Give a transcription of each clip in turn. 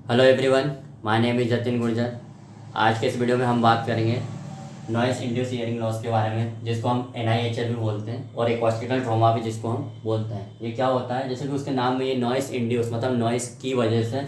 Hello everyone, my name is Jatin Gurjar. आज के इस वीडियो में हम बात करेंगे नॉइस इंड्यूस हियरिंग लॉस के बारे में, जिसको हम NIHL भी बोलते हैं और एकॉस्टिकल ट्रॉमा भी जिसको हम बोलते हैं। ये क्या होता है, जैसे कि उसके नाम में ये नॉइस इंड्यूस मतलब नॉइस की वजह से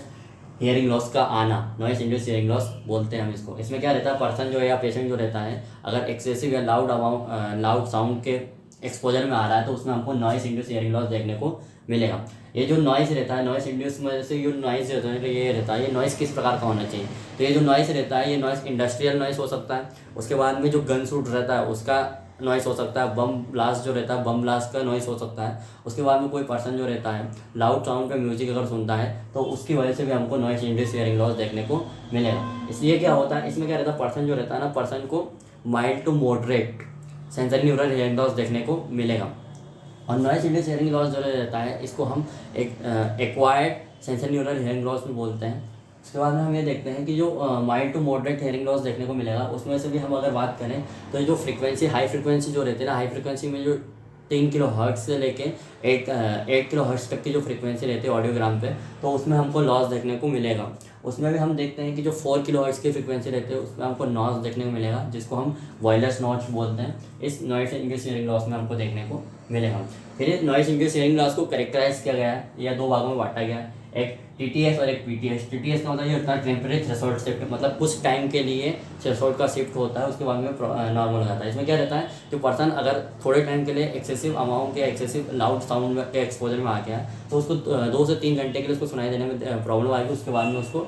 हियरिंग लॉस का आना, नॉइस इंड्यूस हियरिंग लॉस बोलते हैं हम इसको। इसमें क्या रहता है, पर्सन जो है या पेशेंट जो रहता है, अगर एक्सेसिव या लाउड साउंड के एक्सपोजर में आ रहा है तो उसमें हमको नॉइस इंड्यूस हियरिंग लॉस देखने को मिलेगा। ये जो नॉइस रहता है, नॉइस इंड्यूस में से जो नॉइस रहता है, ये रहता है, ये नॉइस किस प्रकार का होना चाहिए। तो ये जो नॉइस रहता है, ये नॉइस इंडस्ट्रियल नॉइस हो सकता है। उसके बाद में जो गन शूट रहता है उसका नॉइस हो सकता है। बम ब्लास्ट जो रहता है, बम ब्लास्ट का नॉइस हो सकता है। उसके बाद में कोई पर्सन जो रहता है लाउड साउंड पे म्यूजिक अगर सुनता है तो उसकी वजह से भी हमको नॉइस इंड्यूस हियरिंग लॉस देखने को मिलेगा। इसलिए क्या होता है, इसमें क्या रहता है, पर्सन जो रहता है ना, पर्सन को mild to moderate sensory neural hearing loss देखने को मिलेगा। और नॉइस इंड्यूस हियरिंग लॉस जो रहता है इसको हम acquired sensory neural hearing loss भी बोलते हैं। उसके बाद में हम ये देखते हैं कि जो mild to moderate hearing loss देखने को मिलेगा, उसमें से भी हम अगर बात करें तो जो फ्रीक्वेंसी हाई फ्रीक्वेंसी जो रहती है ना, हाई फ्रीक्वेंसी में जो 3 kHz से लेके 8 kHz तक की जो फ्रीक्वेंसी रहती है ऑडियोग्राम पे, तो उसमें हमको लॉस देखने को मिलेगा। उसमें भी हम देखते हैं कि जो 4 kHz की फ्रीक्वेंसी रहती है उसमें हमको नॉइस देखने को मिलेगा, जिसको हम वॉयलेस नॉच बोलते हैं। इस नॉइस इंड्यूस हियरिंग लॉस में हमको देखने को मिलेगा। फिर नॉइस इंड्यूस हियरिंग लॉस को कैरेक्टराइज किया गया है या 2 भागों में बांटा गया है, एक TTS और एक PTS। TTS का मतलब ये होता है टेम्परेरी थ्रेशोल्ड शिफ्ट, मतलब कुछ टाइम के लिए थ्रेशोल्ड का शिफ्ट होता है, उसके बाद में नॉर्मल हो जाता है। इसमें क्या रहता है, जो पर्सन अगर थोड़े टाइम के लिए एक्सेसिव अमाउंट या एक्सेसिव लाउड साउंड के एक्सपोजर में आ गया है तो उसको 2 से 3 घंटे के लिए उसको सुनाई देने में प्रॉब्लम आएगी। उसके बाद में उसको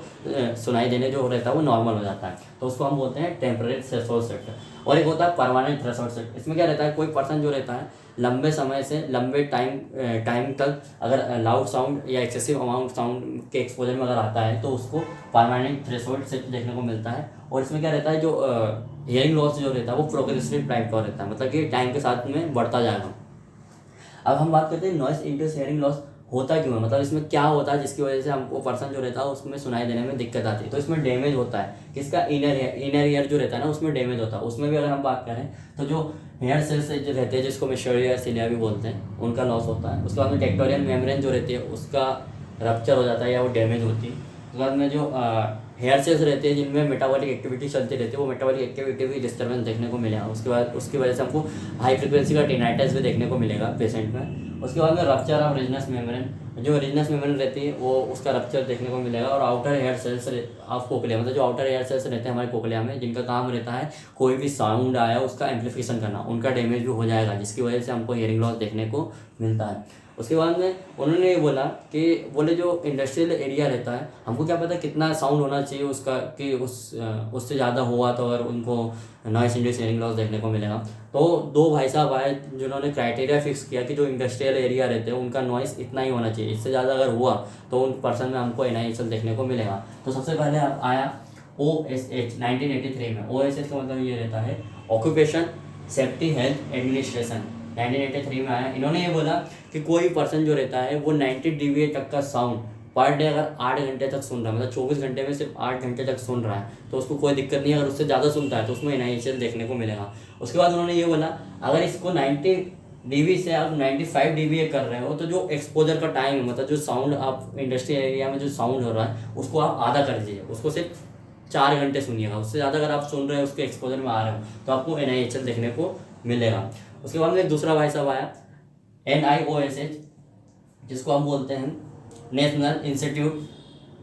सुनाई देने जो रहता है वो नॉर्मल हो जाता है, तो उसको हम बोलते हैं टेम्परेरी थ्रेशोल्ड शिफ्ट। और एक होता है परमानेंट थ्रेशोल्ड शिफ्ट। इसमें क्या रहता है, कोई पर्सन जो रहता है लंबे समय से लंबे टाइम तक अगर लाउड साउंड या एक्सेसिव अमाउंट साउंड के एक्सपोजर में अगर आता है तो उसको परमानेंट थ्रेशोल्ड शिफ्ट देखने को मिलता है। और इसमें क्या रहता है, जो हियरिंग लॉस जो रहता है वो प्रोग्रेसिव टाइप का रहता है, मतलब कि टाइम के साथ में बढ़ता जाएगा। अब हम बात करते हैं नॉइस इंड्यूस हियरिंग लॉस होता क्यों है, मतलब इसमें क्या होता है जिसकी वजह से हमको पर्सन जो रहता है उसमें सुनाई देने में दिक्कत आती है। तो इसमें डैमेज होता है किसका, इनर ईयर जो रहता है ना, उसमें डैमेज होता है। उसमें भी अगर हम बात करें तो जो हेयर सेल्स जो रहते हैं, जिसको मेशोरिया सिलिया भी बोलते हैं, उनका लॉस होता है। उसके बाद में टेक्टोरियल मेम्ब्रेन जो रहती है उसका रप्चर हो जाता है या वो डैमेज होती है। उसके बाद में जो हेयर सेल्स रहते हैं जिनमें मेटाबॉलिक एक्टिविटी चलती रहती है, वो मेटाबॉलिक एक्टिविटी भी डिस्टर्बेंस देखने को मिलेगा। उसके बाद उसकी वजह से हमको हाई फ्रिक्वेंसी का टिनाइटिस भी देखने को मिलेगा पेशेंट में। उसके बाद में रप्चर ऑफ रिजनस मेम्ब्रेन, जो रिजनस मेम्ब्रेन रहती है वो उसका रप्चर देखने को मिलेगा। और outer hair cells of cochlea, मतलब जो आउटर हेयर सेल्स रहते हैं हमारे कोकलिया में, जिनका काम रहता है कोई भी साउंड आया उसका एम्पलीफिकेशन करना, उनका डैमेज भी हो जाएगा, जिसकी वजह से हमको हियरिंग लॉस देखने को मिलता है। उसके बाद में उन्होंने ये बोला कि बोले जो इंडस्ट्रियल एरिया रहता है, हमको क्या पता कितना साउंड होना चाहिए उसका, कि उससे ज़्यादा हुआ तो अगर उनको नॉइस इंड्यूस हियरिंग लॉस देखने को मिलेगा। तो 2 भाई साहब आए जिन्होंने क्राइटेरिया फिक्स किया कि जो इंडस्ट्रियल एरिया रहते हैं उनका नॉइस इतना ही होना चाहिए, इससे ज़्यादा अगर हुआ तो उन पर्सन में हमको NIHL देखने को मिलेगा। तो सबसे पहले आया OSH 1983 में। OSH का मतलब ये रहता है ऑक्यूपेशन सेफ्टी हेल्थ एडमिनिस्ट्रेशन, 1983 में आया। इन्होंने ये बोला कि कोई पर्सन जो रहता है वो 90 dBA तक का साउंड पर डे अगर 8 घंटे तक सुन रहा है, मतलब 24 घंटे में सिर्फ 8 घंटे तक सुन रहा है तो उसको कोई दिक्कत नहीं है। अगर उससे ज़्यादा सुनता है तो उसमें NIHL देखने को मिलेगा। उसके बाद उन्होंने ये बोला अगर इसको 90 dB से आप 95 dBA कर रहे हो तो जो एक्सपोजर का टाइम है, मतलब जो साउंड आप इंडस्ट्रियल एरिया में जो साउंड हो रहा है उसको आप आधा कर दीजिए, उसको सिर्फ 4 घंटे सुनिएगा। उससे ज़्यादा अगर आप सुन रहे हो उसके एक्सपोजर में आ रहे हो तो आपको NIHL देखने को मिलेगा। उसके बाद में एक दूसरा भाई साहब आया NIOSH, जिसको हम बोलते हैं national institute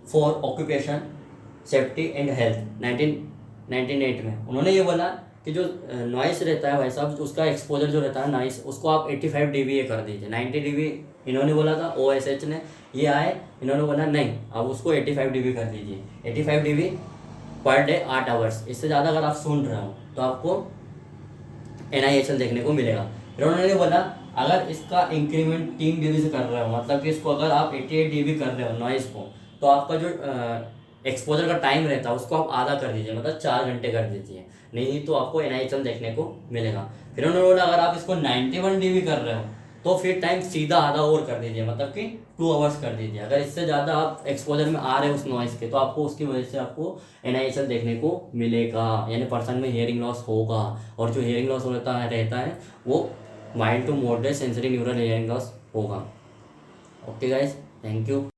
for occupation safety and health, 1998 में। उन्होंने ये बोला कि जो नॉइस रहता है भाई साहब, उसका एक्सपोजर जो रहता है नॉइस, उसको आप 85 dBA कर दीजिए। 90 dB इन्होंने बोला था OSH ने, ये आए इन्होंने बोला नहीं अब उसको 85 dB कर दीजिए। 85 dB पर डे 8 आवर्स, इससे ज़्यादा अगर आप सुन रहे हो तो आपको NIHL देखने को मिलेगा। फिर उन्होंने बोला अगर इसका इंक्रीमेंट 3 dB से कर रहे हो, मतलब कि इसको अगर आप 88 dB कर रहे हो नॉइस को, तो आपका जो एक्सपोजर का टाइम रहता है उसको आप आधा कर दीजिए, मतलब 4 घंटे कर दीजिए, नहीं तो आपको NIHL देखने को मिलेगा। फिर उन्होंने बोला अगर आप इसको 91 dB कर रहे हो तो फिर टाइम सीधा आधा और कर दीजिए, मतलब कि 2 आवर्स कर दीजिए। अगर इससे ज़्यादा आप एक्सपोजर में आ रहे हो उस नॉइस के तो आपको उसकी वजह से आपको NIHL देखने को मिलेगा, यानी पर्सन में हियरिंग लॉस होगा। और जो हियरिंग लॉस रहता है वो mild to moderate sensory neural hearing loss होगा। Okay guys, thank you.